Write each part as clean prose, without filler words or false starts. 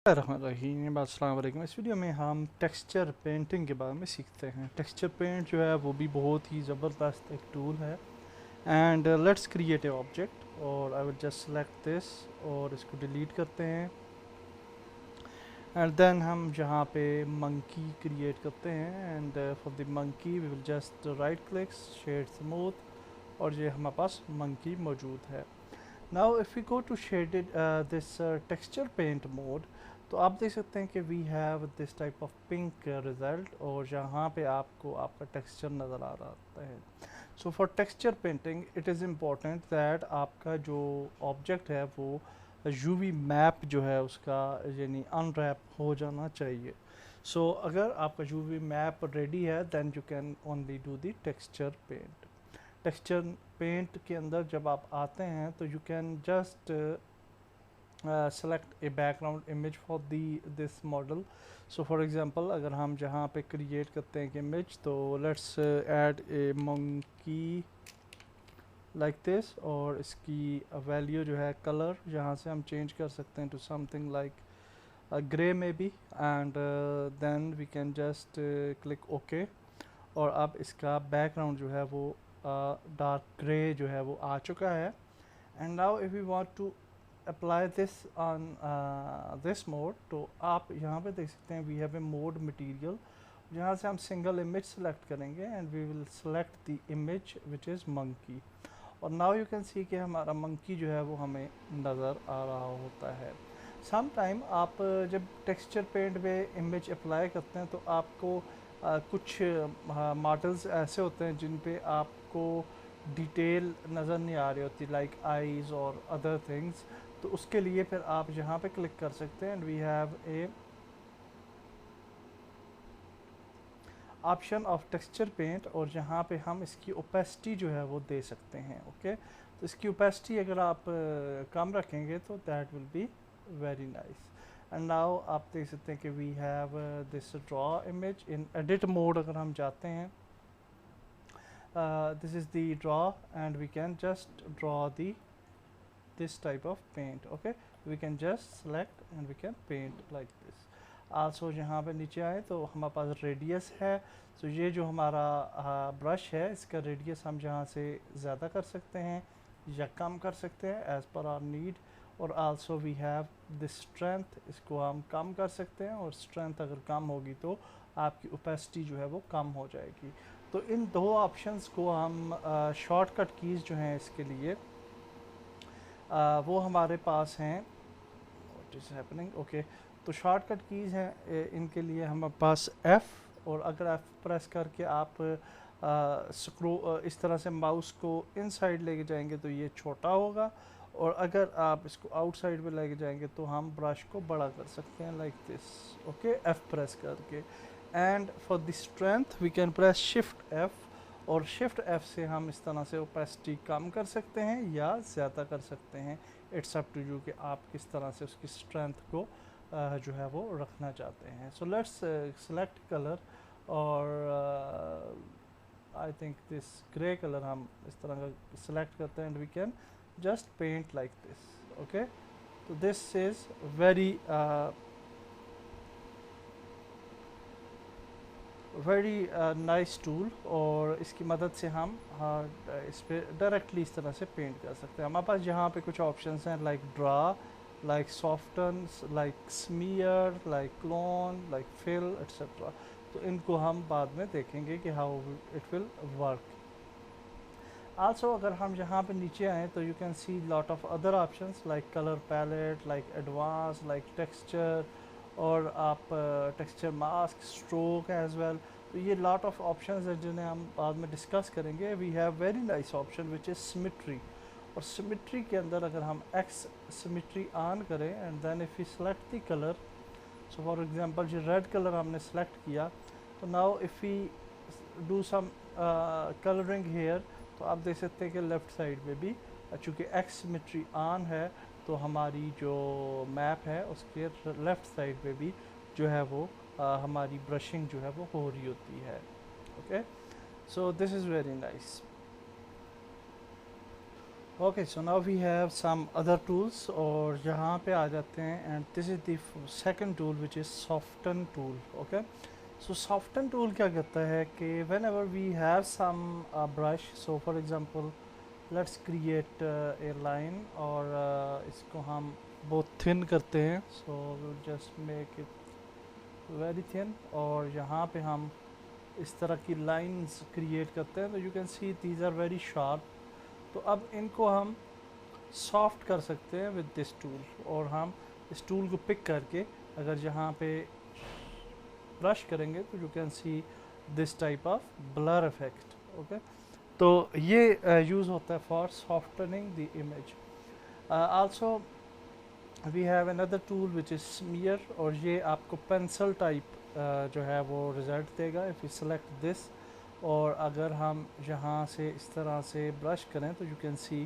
रहीम अस्सलाम वालेकुम। इस वीडियो में हम टेक्सचर पेंटिंग के बारे में सीखते हैं। टेक्सचर पेंट जो है वो भी बहुत ही ज़बरदस्त एक टूल है। And let's create a object और I will just select this और इसको डिलीट करते हैं। एंड देन हम जहाँ पे मंकी क्रिएट करते हैं and for the monkey we will just right click shade smooth और ये हमारे पास मंकी मौजूद है। Now if we go to shaded this texture paint mode, तो आप देख सकते हैं कि we have this type of pink result और यहाँ पे आपको आपका टेक्सचर नज़र आ रहा है। So for texture painting it is important that आपका जो ऑब्जेक्ट है वो यूवी मैप जो है उसका यानी अनरैप हो जाना चाहिए। सो अगर आपका यूवी मैप रेडी है then you can only do the texture paint. Texture paint के अंदर जब आप आते हैं तो you can just select a background image for this model. So for example अगर हम जहाँ पे क्रिएट करते हैं इमेज तो let's add a monkey like this और इसकी वैल्यू जो है कलर यहाँ से हम चेंज कर सकते हैं to something like grey maybe and then we can just click okay और अब इसका बैकग्राउंड जो है वो डार्क ग्रे जो है वो आ चुका है। And now if you want to apply this on this mode तो आप यहाँ पे देख सकते हैं we have a mode material जहाँ से हम सिंगल इमेज सेलेक्ट करेंगे and we will select the image which is monkey और नाउ यू कैन सी कि हमारा मंकी जो है वो हमें नज़र आ रहा होता है। सम टाइम आप जब टेक्सचर पेंट में इमेज अप्लाई करते हैं तो आपको कुछ मॉडल्स ऐसे होते हैं जिन पे आपको डिटेल नज़र नहीं आ रही होती लाइक आईज़ और अदर थिंग्स, तो उसके लिए फिर आप यहाँ पे क्लिक कर सकते हैं and we have a option of texture paint और यहाँ पे हम इसकी ओपेसिटी जो है वो दे सकते हैं। ओके तो इसकी ओपेसिटी अगर आप कम रखेंगे तो that will be very nice. And now आप देख सकते हैं कि we have this draw image in edit mode. अगर हम जाते हैं this is the draw and we can just draw this type of paint. Okay, we can just select and we can paint like this. also यहाँ पे नीचे आए तो हमारे पास रेडियस है। तो ये जो हमारा ब्रश है इसका रेडियस हम जहाँ से ज़्यादा कर सकते हैं या कम कर सकते हैं एज़ पर आवर नीड। और also we have this strength, इसको हम कम कर सकते हैं और स्ट्रेंथ अगर कम होगी तो आपकी ओपेसिटी जो है वो कम हो जाएगी। तो इन दो ऑप्शंस को हम शॉर्टकट कीज़ जो हैं इसके लिए वो हमारे पास हैं। What is happening? ओके, तो शॉर्टकट कीज़ हैं इनके लिए हमारे पास F और अगर F प्रेस करके आप स्क्रो इस तरह से माउस को इनसाइड लेके जाएंगे तो ये छोटा होगा और अगर आप इसको आउटसाइड में लेके जाएंगे तो हम ब्रश को बड़ा कर सकते हैं like this. Okay, F press करके। And for the strength we can press shift F और शिफ्ट F से हम इस तरह से ओपेसिटी कम कर सकते हैं या ज़्यादा कर सकते हैं। इट्स अप टू यू कि आप किस तरह से उसकी स्ट्रेंथ को जो है वो रखना चाहते हैं। सो लेट्स सेलेक्ट कलर और I think this grey colour हम इस तरह का सिलेक्ट करते हैं and we can just paint like this. Okay, तो this is very nice tool और इसकी मदद से हम इस पर डायरेक्टली इस तरह से पेंट कर सकते हैं। हमारे पास यहाँ पे कुछ ऑप्शंस हैं like draw, like softens, like smear, like clone, like fill etcetera. तो इनको हम बाद में देखेंगे कि how it will work. Also अगर हम यहाँ पे नीचे आएँ तो you can see lot of other options like colour palette, like advance, like texture और आप texture mask, stroke as well. तो ये लॉट ऑफ ऑप्शंस हैं जिन्हें हम बाद में डिस्कस करेंगे। We have very nice option which is symmetry और सिमेट्री के अंदर अगर हम एक्स सिमेट्री ऑन करें and then if you select the colour, so for example जो रेड कलर हमने सेलेक्ट किया तो now if we do some colouring here तो आप देख सकते हैं कि लेफ़्ट साइड में भी चूँकि एक्स सिमेट्री ऑन है तो हमारी जो मैप है उसके लेफ़्ट साइड पे भी जो है वो हमारी ब्रशिंग जो है वो हो रही होती है। Okay, so this is very nice. Okay, so now we have some other tools और यहाँ पे आ जाते हैं and this is the second tool which is soften tool. Okay, so soften tool क्या करता है कि whenever we have some brush, so for example let's create a line और इसको हम बहुत थिन करते हैं. So will just make it very thin और यहाँ पे हम इस तरह की लाइंस क्रिएट करते हैं. तो you can see these are very sharp. तो अब इनको हम सॉफ्ट कर सकते हैं विद दिस टूल और हम इस टूल को पिक करके अगर यहाँ पे ब्रश करेंगे तो you can see this type of blur effect. Okay, तो ये यूज़ होता है for softening the image. Also we have another tool which is smear और ये आपको पेंसिल टाइप जो है वो रिज़ल्ट देगा इफ़ यू सेलेक्ट दिस. और अगर हम यहाँ से इस तरह से ब्रश करें तो यू कैन सी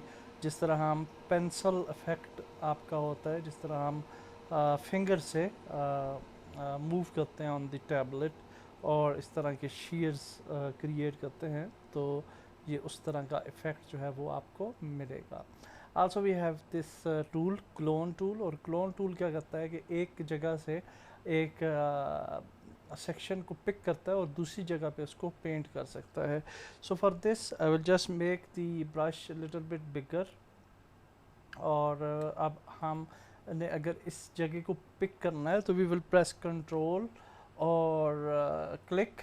जिस तरह हम पेंसिल इफेक्ट आपका होता है, जिस तरह हम फिंगर से मूव करते हैं ऑन द टैबलेट और इस तरह के शेयर्स क्रिएट करते हैं, तो ये उस तरह का इफ़ेक्ट जो है वो आपको मिलेगा. Also we have this tool clone tool और क्लोन टूल क्या करता है कि एक जगह से एक सेक्शन को पिक करता है और दूसरी जगह पे उसको पेंट कर सकता है. So for this I will just make the brush little bit बिगर और अब हम ने अगर इस जगह को पिक करना है तो वी विल प्रेस कंट्रोल और click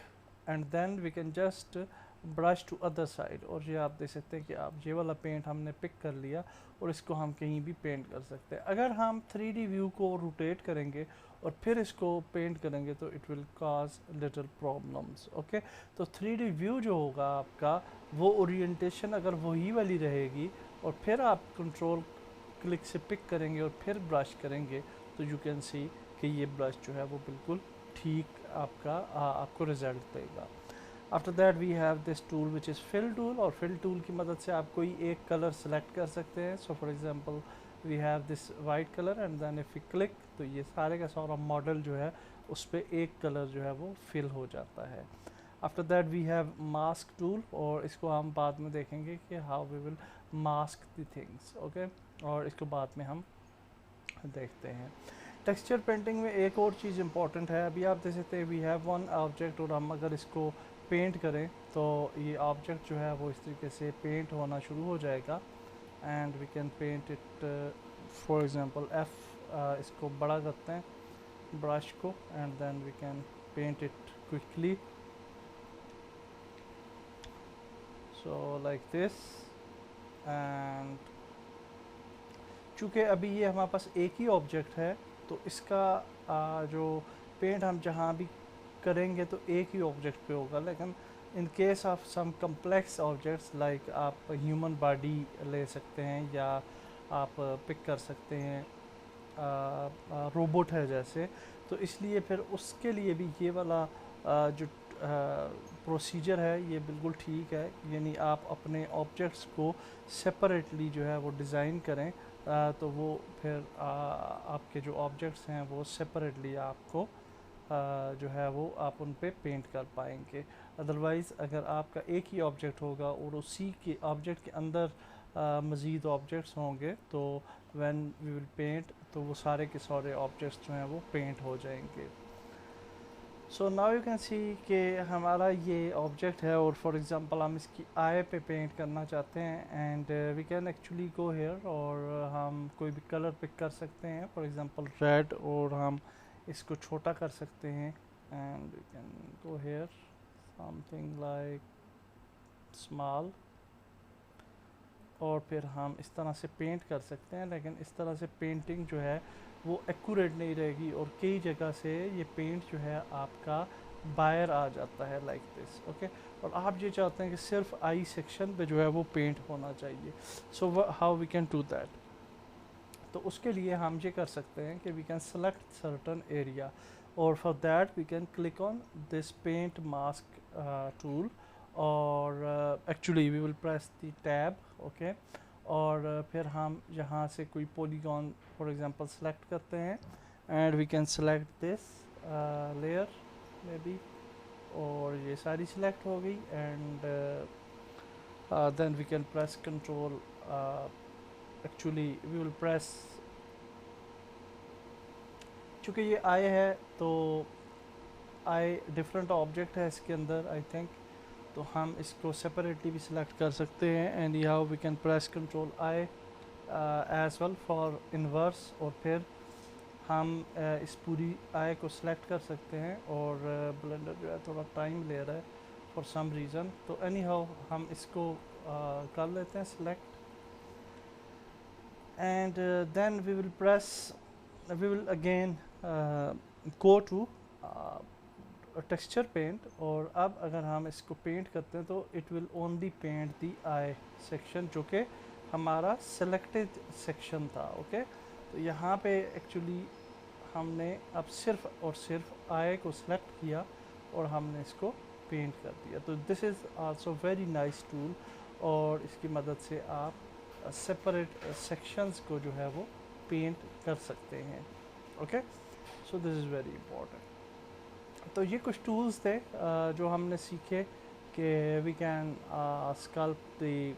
and then we can just brush to other side. और ये आप देख सकते हैं कि आप ये वाला पेंट हमने पिक कर लिया और इसको हम कहीं भी पेंट कर सकते हैं. अगर हम 3D व्यू को रोटेट करेंगे और फिर इसको पेंट करेंगे तो it will cause little problems. Okay, तो 3D व्यू जो होगा आपका वो ओरिएंटेशन अगर वही वाली रहेगी और फिर आप कंट्रोल क्लिक से पिक करेंगे और फिर ब्रश करेंगे तो यू कैन सी कि ये ब्रश जो है वो बिल्कुल ठीक आपको रिजल्ट देगा. After that we have this tool which is fill tool और फिल टूल की मदद से आप कोई एक कलर सेलेक्ट कर सकते हैं. So for example we have this white colour and then if you click तो ये सारे का सारा मॉडल जो है उस पर एक कलर जो है वो फिल हो जाता है. After that we have mask tool और इसको हम बाद में देखेंगे कि how we will mask the things. Okay, और इसको बाद में हम देखते हैं. टेक्सचर पेंटिंग में एक और चीज़ इंपॉर्टेंट है. अभी आप देख सकते हैं वी हैव वन ऑब्जेक्ट और हम अगर इसको पेंट करें तो ये ऑब्जेक्ट जो है वो इस तरीके से पेंट होना शुरू हो जाएगा and we can paint it. For example इसको बड़ा करते हैं ब्रश को and then we can paint it quickly. So like this and चूँकि अभी ये हमारे पास एक ही ऑब्जेक्ट है तो इसका जो पेंट हम जहाँ भी करेंगे तो एक ही ऑब्जेक्ट पे होगा. लेकिन in case of some complex objects like आप ह्यूमन बॉडी ले सकते हैं या आप पिक कर सकते हैं रोबोट है जैसे, तो इसलिए फिर उसके लिए भी ये वाला जो प्रोसीजर है ये बिल्कुल ठीक है. यानी आप अपने ऑब्जेक्ट्स को सेपरेटली जो है वो डिज़ाइन करें तो वो फिर आपके जो ऑब्जेक्ट्स हैं वो सेपरेटली आपको जो है वो आप उन पे पेंट कर पाएंगे. अदरवाइज़ अगर आपका एक ही ऑब्जेक्ट होगा और उसी के ऑब्जेक्ट के अंदर मज़ीद ऑब्जेक्ट्स होंगे तो व्हेन वी विल पेंट तो वो सारे के सारे ऑब्जेक्ट्स जो हैं वो पेंट हो जाएंगे. So now you can see कि हमारा ये ऑब्जेक्ट है और फॉर एग्जांपल हम इसकी आई पे पेंट करना चाहते हैं and we can actually go here और हम कोई भी कलर पिक कर सकते हैं. फॉर एग्जांपल रेड और हम इसको छोटा कर सकते हैं and we can go here something like small और फिर हम इस तरह से पेंट कर सकते हैं. लेकिन इस तरह से पेंटिंग जो है वो एक्यूरेट नहीं रहेगी और कई जगह से ये पेंट जो है आपका बाहर आ जाता है लाइक दिस. ओके, और आप ये चाहते हैं कि सिर्फ आई सेक्शन पे जो है वो पेंट होना चाहिए. So how we can do that? तो उसके लिए हम ये कर सकते हैं कि we can select certain area और for that we can click on this paint mask tool और actually we will press the tab. Okay, और फिर हम यहाँ से कोई पॉलीगॉन फॉर एग्जांपल सेलेक्ट करते हैं and we can select this layer maybe और ये सारी सिलेक्ट हो गई and then we can press control actually we will press, चूँकि ये आई है तो आई डिफरेंट ऑब्जेक्ट है इसके अंदर आई थिंक, तो हम इसको सेपरेटली भी सिलेक्ट कर सकते हैं एंड यहाँ we can press control I as well for inverse, और फिर हम इस पूरी आई को सिलेक्ट कर सकते हैं। और ब्लेंडर जो है थोड़ा टाइम ले रहा है फॉर सम रीज़न, तो एनी हाउ हम इसको कर लेते हैं select and then we will press, we will again go to texture paint, और अब अगर हम इसको पेंट करते हैं तो it will only paint the eye section, जो कि हमारा सेलेक्टेड सेक्शन था। ओके, तो यहाँ पे एक्चुअली हमने अब सिर्फ और सिर्फ आई को सिलेक्ट किया और हमने इसको पेंट कर दिया। तो this is also very nice tool, और इसकी मदद से आप सेपरेट सेक्शंस को जो है वो पेंट कर सकते हैं। Okay, so this is very important. तो ये कुछ टूल्स थे जो हमने सीखे कि we can sculpt the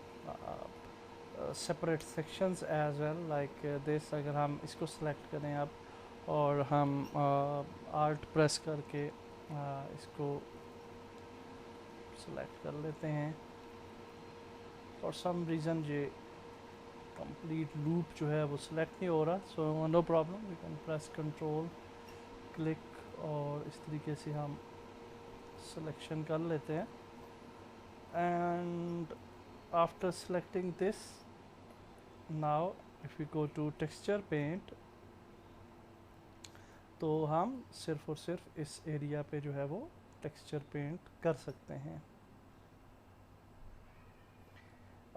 separate sections as well like this. अगर हम इसको सेलेक्ट करें अब और हम आल्ट प्रेस करके इसको सेलेक्ट कर लेते हैं, फॉर सम रीज़न ये कंप्लीट लूप जो है वो सिलेक्ट नहीं हो रहा, so no problem, we can press control click और इस तरीके से हम सिलेक्शन कर लेते हैं। And after selecting this, now if you go to texture paint, तो हम सिर्फ और सिर्फ इस एरिया पे जो है वो टेक्सचर पेंट कर सकते हैं।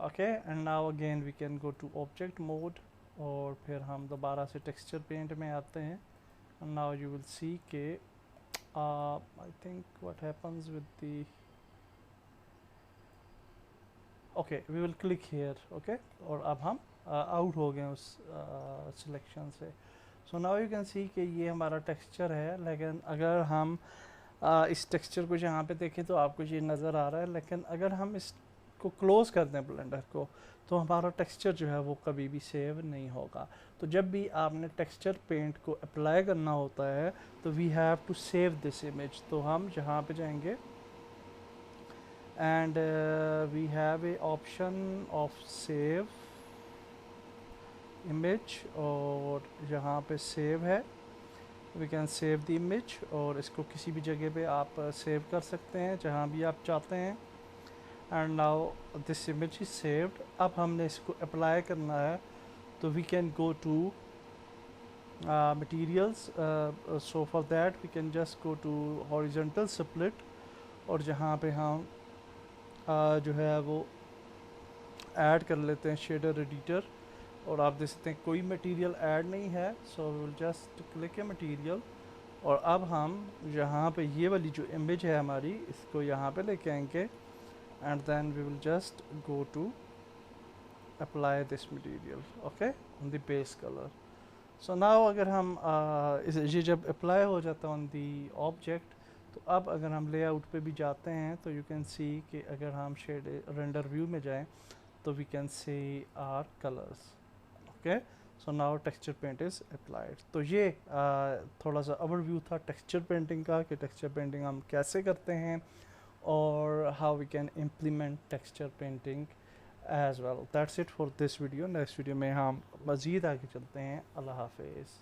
Okay, and now again we can go to object mode, और फिर हम दोबारा से टेक्सचर पेंट में आते हैं। and now you will see के I think what happens with the okay we will click here, okay, और अब हम आउट हो गए उस सिलेक्शन से। So now you can see कि ये हमारा टेक्सचर है, लेकिन अगर हम इस टेक्सचर को यहाँ पे देखें तो आपको ये नज़र आ रहा है, लेकिन अगर हम इसको क्लोज कर दें ब्लेंडर को, तो हमारा टेक्सचर जो है वो कभी भी सेव नहीं होगा। तो जब भी आपने टेक्सचर पेंट को अप्लाई करना होता है तो we have to save this image. तो हम यहाँ पे जाएंगे and we have a option of save image, और यहाँ पे सेव है, we can save the image, और इसको किसी भी जगह पे आप सेव कर सकते हैं जहाँ भी आप चाहते हैं। And now this image is saved. अब हमने इसको अप्लाई करना है, तो we can go to materials, so for that we can just go to horizontal split, और जहाँ पे हम जो है वो ऐड कर लेते हैं शेडर एडिटर, और आप देख सकते हैं कोई मटेरियल ऐड नहीं है, so we will just click a material, और अब हम यहाँ पे ये वाली जो इमेज है हमारी, इसको यहाँ पे लेके आएंगे and then we will just go to apply this material, okay, on the base colour. So now अगर हम ये जब अप्लाई हो जाता है ऑन दी ऑब्जेक्ट, तो अब अगर हम लेआउट पे भी जाते हैं तो यू कैन सी कि अगर हम शेड रेंडर व्यू में जाएं तो we can see our colours, okay. So now texture paint is applied. तो ये थोड़ा सा ओवरव्यू था टेक्सचर पेंटिंग का, कि टेक्सचर पेंटिंग हम कैसे करते हैं और how we can implement texture painting as well. That's it for this video. Next video में हम मज़ीद आगे चलते हैं। अल्लाह हाफिज़।